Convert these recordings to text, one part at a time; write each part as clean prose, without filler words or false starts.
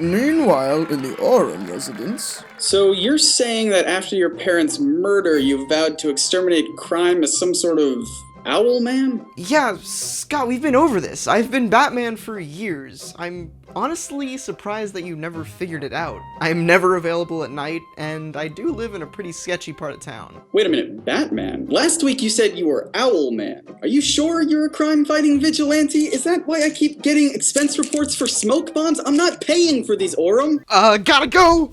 Meanwhile, in the Auram residence... So you're saying that after your parents' murder, you vowed to exterminate crime as some sort of owl man? Yeah, Scott, we've been over this. I've been Batman for years. I'm honestly surprised that you never figured it out. I'm never available at night, and I do live in a pretty sketchy part of town. Wait a minute, Batman? Last week you said you were Owl Man. Are you sure you're a crime-fighting vigilante? Is that why I keep getting expense reports for smoke bombs? I'm not paying for these, Auram. Gotta go!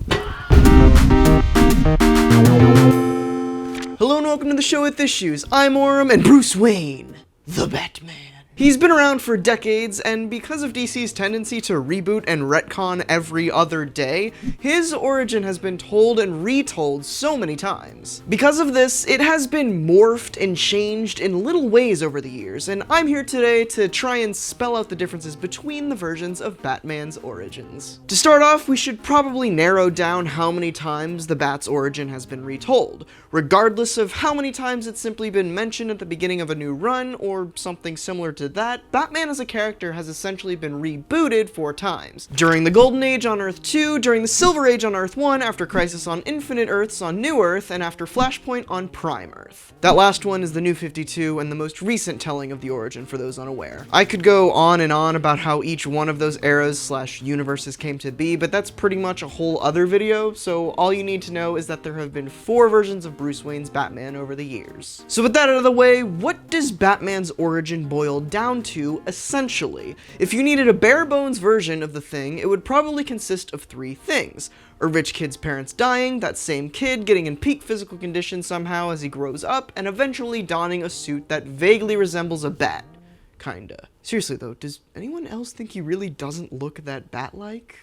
Hello and welcome to the show with issues. I'm Auram and Bruce Wayne, the Batman. He's been around for decades, and because of DC's tendency to reboot and retcon every other day, his origin has been told and retold so many times. Because of this, it has been morphed and changed in little ways over the years, and I'm here today to try and spell out the differences between the versions of Batman's origins. To start off, we should probably narrow down how many times the Bat's origin has been retold, regardless of how many times it's simply been mentioned at the beginning of a new run or something similar to that. Batman as a character has essentially been rebooted 4 times. During the Golden Age on Earth 2, during the Silver Age on Earth 1, after Crisis on Infinite Earths on New Earth, and after Flashpoint on Prime Earth. That last one is the New 52 and the most recent telling of the origin for those unaware. I could go on and on about how each one of those eras / universes came to be, but that's pretty much a whole other video, so all you need to know is that there have been 4 versions of Bruce Wayne's Batman over the years. So with that out of the way, what does Batman's origin boil down to, essentially? If you needed a bare bones version of the thing, it would probably consist of 3 things. A rich kid's parents dying, that same kid getting in peak physical condition somehow as he grows up, and eventually donning a suit that vaguely resembles a bat. Kinda. Seriously though, does anyone else think he really doesn't look that bat-like?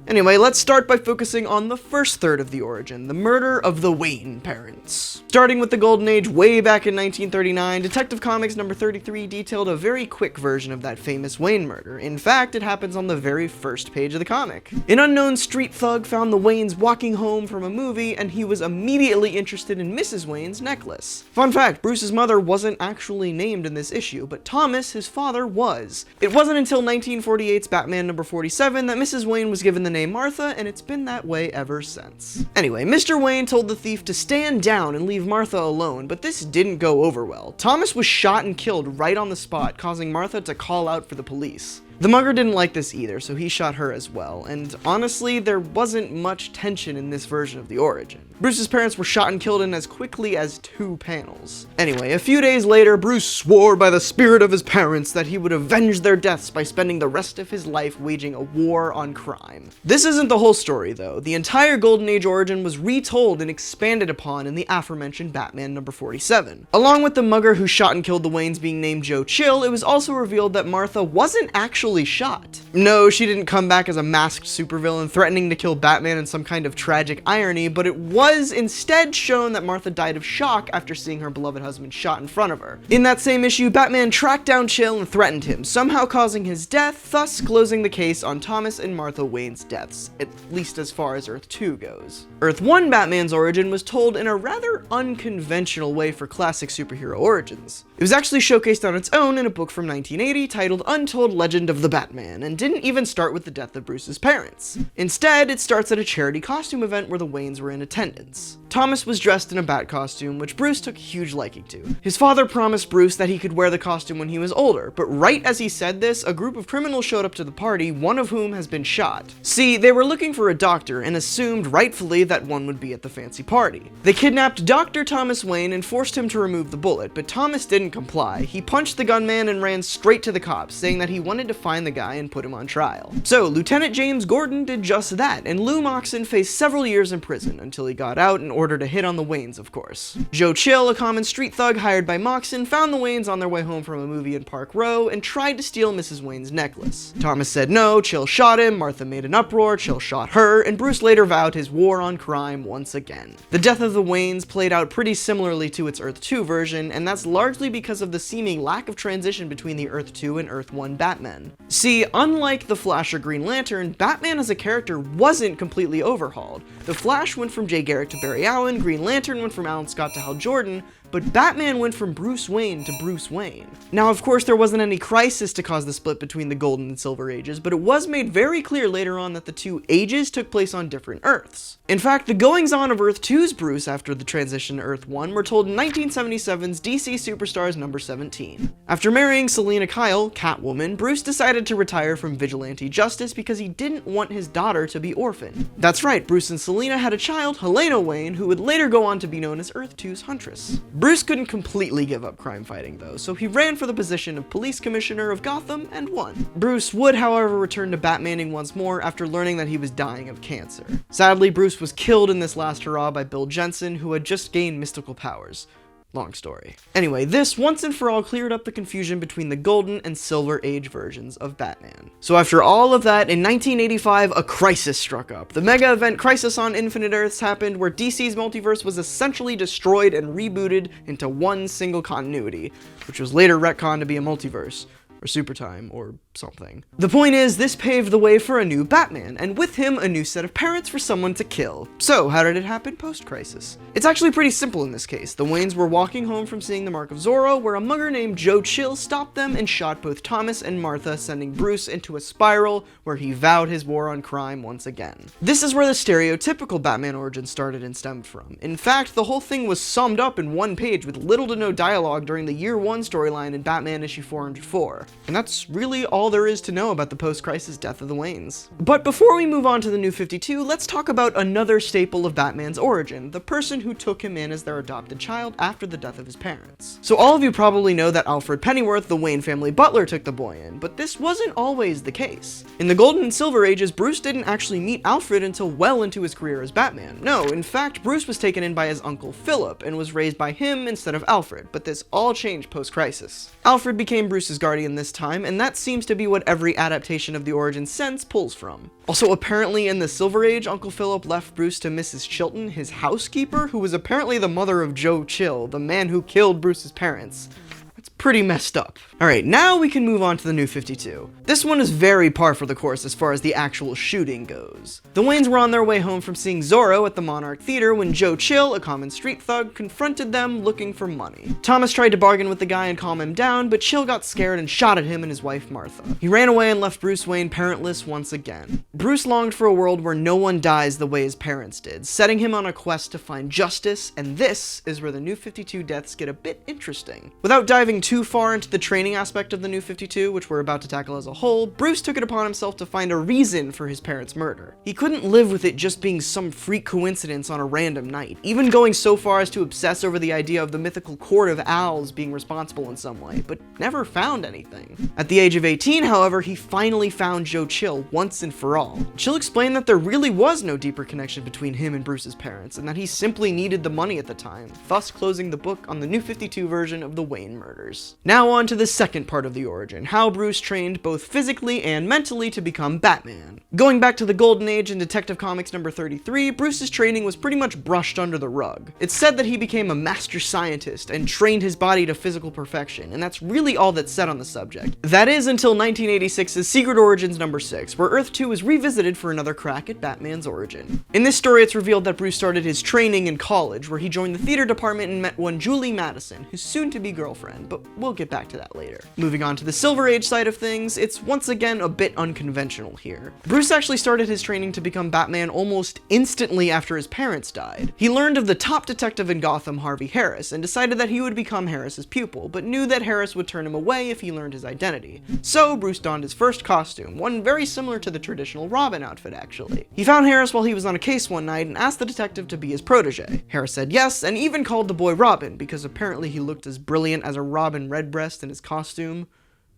Anyway, let's start by focusing on the first third of the origin, the murder of the Wayne parents. Starting with the Golden Age way back in 1939, Detective Comics number 33 detailed a very quick version of that famous Wayne murder. In fact, it happens on the very first page of the comic. An unknown street thug found the Waynes walking home from a movie, and he was immediately interested in Mrs. Wayne's necklace. Fun fact, Bruce's mother wasn't actually named in this issue, but Thomas, his father, was. It wasn't until 1948's Batman number 47 that Mrs. Wayne was given the name Martha, and it's been that way ever since. Anyway, Mr. Wayne told the thief to stand down and leave Martha alone, but this didn't go over well. Thomas was shot and killed right on the spot, causing Martha to call out for the police. The mugger didn't like this either, so he shot her as well, and honestly, there wasn't much tension in this version of the origin. Bruce's parents were shot and killed in as quickly as 2 panels. Anyway, a few days later, Bruce swore by the spirit of his parents that he would avenge their deaths by spending the rest of his life waging a war on crime. This isn't the whole story, though. The entire Golden Age origin was retold and expanded upon in the aforementioned Batman number 47. Along with the mugger who shot and killed the Waynes being named Joe Chill, it was also revealed that Martha wasn't actually shot. No, she didn't come back as a masked supervillain threatening to kill Batman in some kind of tragic irony, but it was instead shown that Martha died of shock after seeing her beloved husband shot in front of her. In that same issue, Batman tracked down Chill and threatened him, somehow causing his death, thus closing the case on Thomas and Martha Wayne's deaths, at least as far as Earth 2 goes. Earth 1 Batman's origin was told in a rather unconventional way for classic superhero origins. It was actually showcased on its own in a book from 1980 titled Untold Legend of the Batman, and didn't even start with the death of Bruce's parents. Instead, it starts at a charity costume event where the Waynes were in attendance. Thomas was dressed in a bat costume, which Bruce took a huge liking to. His father promised Bruce that he could wear the costume when he was older, but right as he said this, a group of criminals showed up to the party, one of whom has been shot. See, they were looking for a doctor and assumed rightfully that one would be at the fancy party. They kidnapped Dr. Thomas Wayne and forced him to remove the bullet, but Thomas didn't comply. He punched the gunman and ran straight to the cops, saying that he wanted to find the guy and put him on trial. So, Lieutenant James Gordon did just that, and Lou Moxon faced several years in prison until he got out in order to hit on the Waynes, of course. Joe Chill, a common street thug hired by Moxon, found the Waynes on their way home from a movie in Park Row and tried to steal Mrs. Wayne's necklace. Thomas said no, Chill shot him, Martha made an uproar, Chill shot her, and Bruce later vowed his war on crime once again. The death of the Waynes played out pretty similarly to its Earth 2 version, and that's largely because of the seeming lack of transition between the Earth 2 and Earth 1 Batman. See, unlike the Flash or Green Lantern, Batman as a character wasn't completely overhauled. The Flash went from Jay Garrick to Barry Allen, Green Lantern went from Alan Scott to Hal Jordan, but Batman went from Bruce Wayne to Bruce Wayne. Now, of course, there wasn't any crisis to cause the split between the Golden and Silver Ages, but it was made very clear later on that the two ages took place on different Earths. In fact, the goings-on of Earth 2's Bruce after the transition to Earth 1 were told in 1977's DC Superstars number 17. After marrying Selina Kyle, Catwoman, Bruce decided to retire from vigilante justice because he didn't want his daughter to be orphaned. That's right, Bruce and Selina had a child, Helena Wayne, who would later go on to be known as Earth 2's Huntress. Bruce couldn't completely give up crime fighting though, so he ran for the position of police commissioner of Gotham and won. Bruce would, however, return to Batmaning once more after learning that he was dying of cancer. Sadly, Bruce was killed in this last hurrah by Bill Jensen, who had just gained mystical powers. Long story. Anyway, this once and for all cleared up the confusion between the Golden and Silver Age versions of Batman. So after all of that, in 1985, a crisis struck up. The mega event Crisis on Infinite Earths happened, where DC's multiverse was essentially destroyed and rebooted into one single continuity, which was later retconned to be a multiverse, or super time, or something. The point is, this paved the way for a new Batman, and with him, a new set of parents for someone to kill. So, how did it happen post-Crisis? It's actually pretty simple in this case. The Waynes were walking home from seeing the Mark of Zorro, where a mugger named Joe Chill stopped them and shot both Thomas and Martha, sending Bruce into a spiral where he vowed his war on crime once again. This is where the stereotypical Batman origin started and stemmed from. In fact, the whole thing was summed up in one page with little to no dialogue during the Year 1 storyline in Batman issue 404. And that's really all there is to know about the post-Crisis death of the Waynes. But before we move on to the New 52, let's talk about another staple of Batman's origin, the person who took him in as their adopted child after the death of his parents. So all of you probably know that Alfred Pennyworth, the Wayne family butler, took the boy in, but this wasn't always the case. In the Golden and Silver Ages, Bruce didn't actually meet Alfred until well into his career as Batman. No, in fact, Bruce was taken in by his uncle Philip and was raised by him instead of Alfred, but this all changed post-Crisis. Alfred became Bruce's guardian this time, and that seems to be what every adaptation of the origin sense pulls from. Also, apparently in the Silver Age, Uncle Philip left Bruce to Mrs. Chilton, his housekeeper, who was apparently the mother of Joe Chill, the man who killed Bruce's parents. It's pretty messed up. Alright, now we can move on to the New 52. This one is very par for the course as far as the actual shooting goes. The Waynes were on their way home from seeing Zorro at the Monarch Theater when Joe Chill, a common street thug, confronted them looking for money. Thomas tried to bargain with the guy and calm him down, but Chill got scared and shot at him and his wife Martha. He ran away and left Bruce Wayne parentless once again. Bruce longed for a world where no one dies the way his parents did, setting him on a quest to find justice, and this is where the New 52 deaths get a bit interesting. Without diving too far into the training aspect of the New 52, which we're about to tackle as a whole, Bruce took it upon himself to find a reason for his parents' murder. He couldn't live with it just being some freak coincidence on a random night, even going so far as to obsess over the idea of the mythical Court of Owls being responsible in some way, but never found anything. At the age of 18, however, he finally found Joe Chill once and for all. Chill explained that there really was no deeper connection between him and Bruce's parents, and that he simply needed the money at the time, thus closing the book on the New 52 version of the Wayne murders. Now on to the second part of the origin, how Bruce trained both physically and mentally to become Batman. Going back to the Golden Age in Detective Comics number 33, Bruce's training was pretty much brushed under the rug. It's said that he became a master scientist and trained his body to physical perfection, and that's really all that's said on the subject. That is until 1986's Secret Origins number 6, where Earth 2 is revisited for another crack at Batman's origin. In this story, it's revealed that Bruce started his training in college, where he joined the theater department and met one Julie Madison, his soon-to-be girlfriend, but we'll get back to that later. Moving on to the Silver Age side of things, it's once again a bit unconventional here. Bruce actually started his training to become Batman almost instantly after his parents died. He learned of the top detective in Gotham, Harvey Harris, and decided that he would become Harris's pupil, but knew that Harris would turn him away if he learned his identity. So Bruce donned his first costume, one very similar to the traditional Robin outfit actually. He found Harris while he was on a case one night and asked the detective to be his protege. Harris said yes, and even called the boy Robin, because apparently he looked as brilliant as a Robin Redbreast in his costume.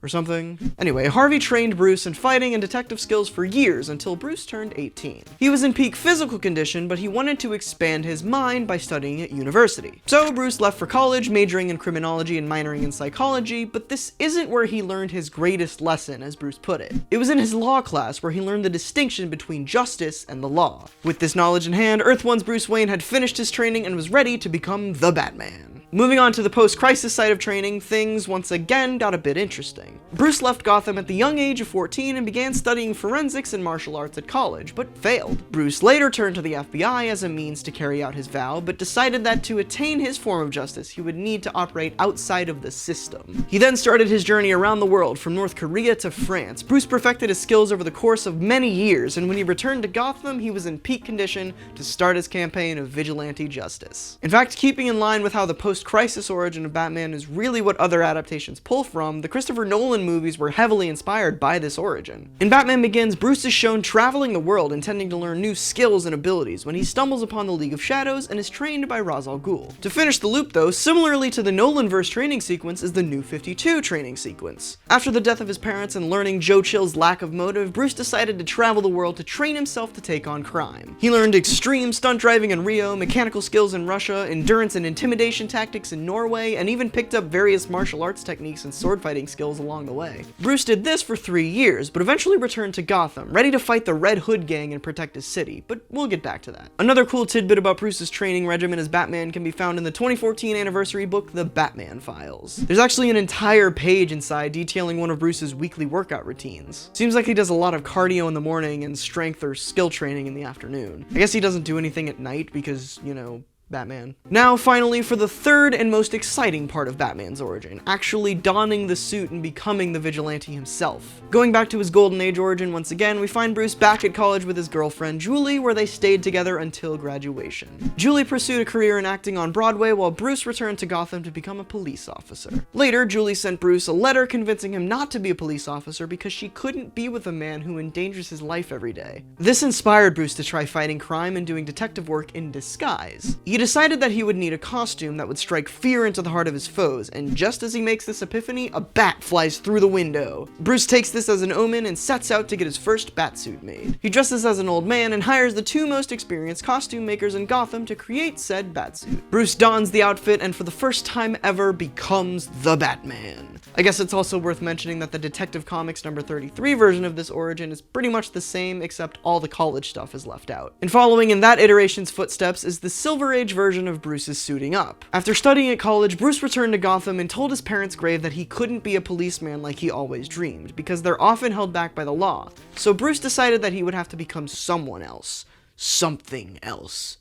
Or something. Anyway, Harvey trained Bruce in fighting and detective skills for years until Bruce turned 18. He was in peak physical condition, but he wanted to expand his mind by studying at university. So Bruce left for college, majoring in criminology and minoring in psychology, but this isn't where he learned his greatest lesson, as Bruce put it. It was in his law class, where he learned the distinction between justice and the law. With this knowledge in hand, Earth 1's Bruce Wayne had finished his training and was ready to become the Batman. Moving on to the post-crisis side of training, things once again got a bit interesting. Bruce left Gotham at the young age of 14 and began studying forensics and martial arts at college, but failed. Bruce later turned to the FBI as a means to carry out his vow, but decided that to attain his form of justice, he would need to operate outside of the system. He then started his journey around the world, from North Korea to France. Bruce perfected his skills over the course of many years, and when he returned to Gotham, he was in peak condition to start his campaign of vigilante justice. In fact, keeping in line with how the post-crisis origin of Batman is really what other adaptations pull from, the Christopher Nolan movies were heavily inspired by this origin. In Batman Begins, Bruce is shown traveling the world intending to learn new skills and abilities when he stumbles upon the League of Shadows and is trained by Ra's al Ghul. To finish the loop though, similarly to the Nolanverse training sequence is the New 52 training sequence. After the death of his parents and learning Joe Chill's lack of motive, Bruce decided to travel the world to train himself to take on crime. He learned extreme stunt driving in Rio, mechanical skills in Russia, endurance and intimidation tactics in Norway, and even picked up various martial arts techniques and sword fighting skills along the way. Bruce did this for 3 years, but eventually returned to Gotham, ready to fight the Red Hood gang and protect his city, but we'll get back to that. Another cool tidbit about Bruce's training regimen as Batman can be found in the 2014 anniversary book, The Batman Files. There's actually an entire page inside detailing one of Bruce's weekly workout routines. Seems like he does a lot of cardio in the morning and strength or skill training in the afternoon. I guess he doesn't do anything at night because, you know, Batman. Now, finally, for the third and most exciting part of Batman's origin, actually donning the suit and becoming the vigilante himself. Going back to his Golden Age origin once again, we find Bruce back at college with his girlfriend Julie, where they stayed together until graduation. Julie pursued a career in acting on Broadway, while Bruce returned to Gotham to become a police officer. Later, Julie sent Bruce a letter convincing him not to be a police officer because she couldn't be with a man who endangers his life every day. This inspired Bruce to try fighting crime and doing detective work in disguise. He decided that he would need a costume that would strike fear into the heart of his foes, and just as he makes this epiphany, a bat flies through the window. Bruce takes this as an omen and sets out to get his first batsuit made. He dresses as an old man and hires the 2 most experienced costume makers in Gotham to create said batsuit. Bruce dons the outfit and for the first time ever becomes the Batman. I guess it's also worth mentioning that the Detective Comics number 33 version of this origin is pretty much the same, except all the college stuff is left out. And following in that iteration's footsteps is the Silver Age version of Bruce's suiting up. After studying at college, Bruce returned to Gotham and told his parents' grave that he couldn't be a policeman like he always dreamed, because they're often held back by the law. So Bruce decided that he would have to become someone else. Something else.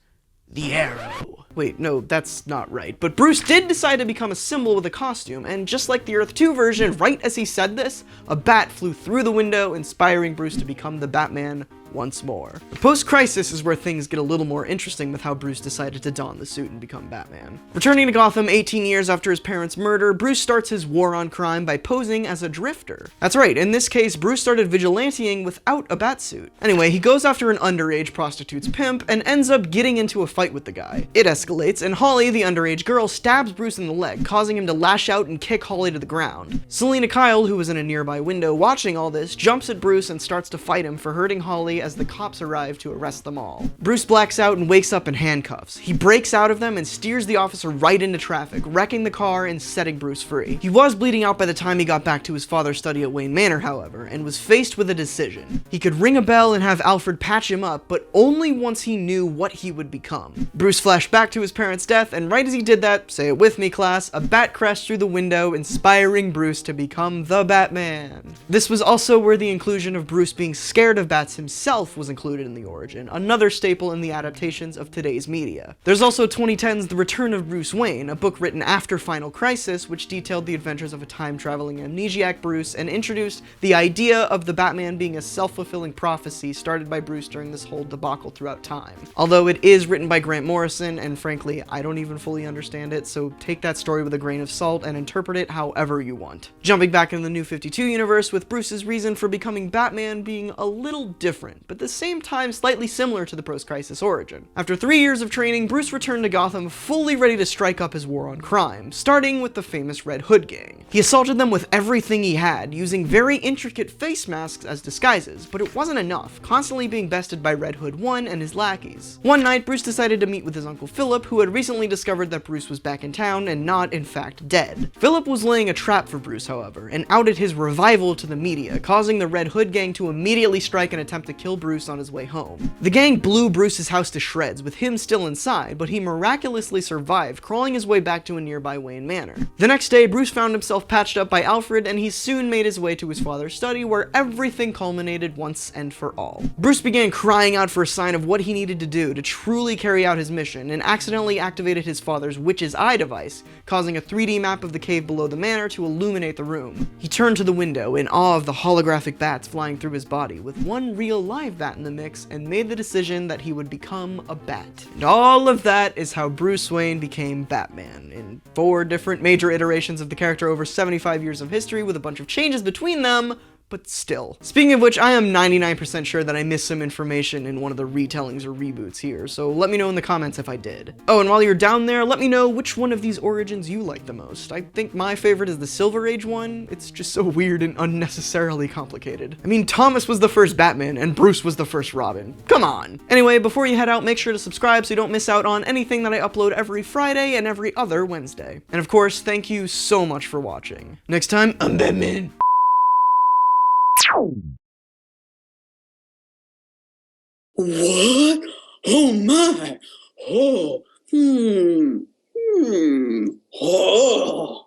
The Arrow. Wait, no, that's not right. But Bruce did decide to become a symbol with a costume, and just like the Earth 2 version, right as he said this, a bat flew through the window, inspiring Bruce to become the Batman once more. The post-crisis is where things get a little more interesting with how Bruce decided to don the suit and become Batman. Returning to Gotham 18 years after his parents' murder, Bruce starts his war on crime by posing as a drifter. That's right, in this case, Bruce started vigilanteing without a batsuit. Anyway, he goes after an underage prostitute's pimp and ends up getting into a fight with the guy. It escalates, and Holly, the underage girl, stabs Bruce in the leg, causing him to lash out and kick Holly to the ground. Selena Kyle, who was in a nearby window watching all this, jumps at Bruce and starts to fight him for hurting Holly as the cops arrive to arrest them all. Bruce blacks out and wakes up in handcuffs. He breaks out of them and steers the officer right into traffic, wrecking the car and setting Bruce free. He was bleeding out by the time he got back to his father's study at Wayne Manor, however, and was faced with a decision. He could ring a bell and have Alfred patch him up, but only once he knew what he would become. Bruce flashed back to his parents' death, and right as he did that, say it with me class, a bat crashed through the window, inspiring Bruce to become the Batman. This was also where the inclusion of Bruce being scared of bats himself was included in the origin, another staple in the adaptations of today's media. There's also 2010's The Return of Bruce Wayne, a book written after Final Crisis, which detailed the adventures of a time-traveling amnesiac Bruce and introduced the idea of the Batman being a self-fulfilling prophecy started by Bruce during this whole debacle throughout time. Although it is written by Grant Morrison, and frankly, I don't even fully understand it, so take that story with a grain of salt and interpret it however you want. Jumping back in the New 52 universe, with Bruce's reason for becoming Batman being a little different, but the same time slightly similar to the post-crisis origin. After 3 years of training, Bruce returned to Gotham fully ready to strike up his war on crime, starting with the famous Red Hood gang. He assaulted them with everything he had, using very intricate face masks as disguises, but it wasn't enough, constantly being bested by Red Hood 1 and his lackeys. One night, Bruce decided to meet with his uncle Philip, who had recently discovered that Bruce was back in town and not, in fact, dead. Philip was laying a trap for Bruce, however, and outed his revival to the media, causing the Red Hood gang to immediately strike and attempt to kill kill Bruce on his way home. The gang blew Bruce's house to shreds, with him still inside, but he miraculously survived, crawling his way back to a nearby Wayne Manor. The next day, Bruce found himself patched up by Alfred, and he soon made his way to his father's study, where everything culminated once and for all. Bruce began crying out for a sign of what he needed to do to truly carry out his mission, and accidentally activated his father's witch's eye device, causing a 3D map of the cave below the manor to illuminate the room. He turned to the window in awe of the holographic bats flying through his body, with one real live bat in the mix, and made the decision that he would become a bat. And all of that is how Bruce Wayne became Batman, in 4 different major iterations of the character over 75 years of history, with a bunch of changes between them, but still. Speaking of which, I am 99% sure that I missed some information in one of the retellings or reboots here, so let me know in the comments if I did. Oh, and while you're down there, let me know which one of these origins you like the most. I think my favorite is the Silver Age one. It's just so weird and unnecessarily complicated. I mean, Thomas was the first Batman, and Bruce was the first Robin. Come on! Anyway, before you head out, make sure to subscribe so you don't miss out on anything that I upload every Friday and every other Wednesday. And of course, thank you so much for watching. Next time, I'm Batman. What? Oh my! Oh, oh.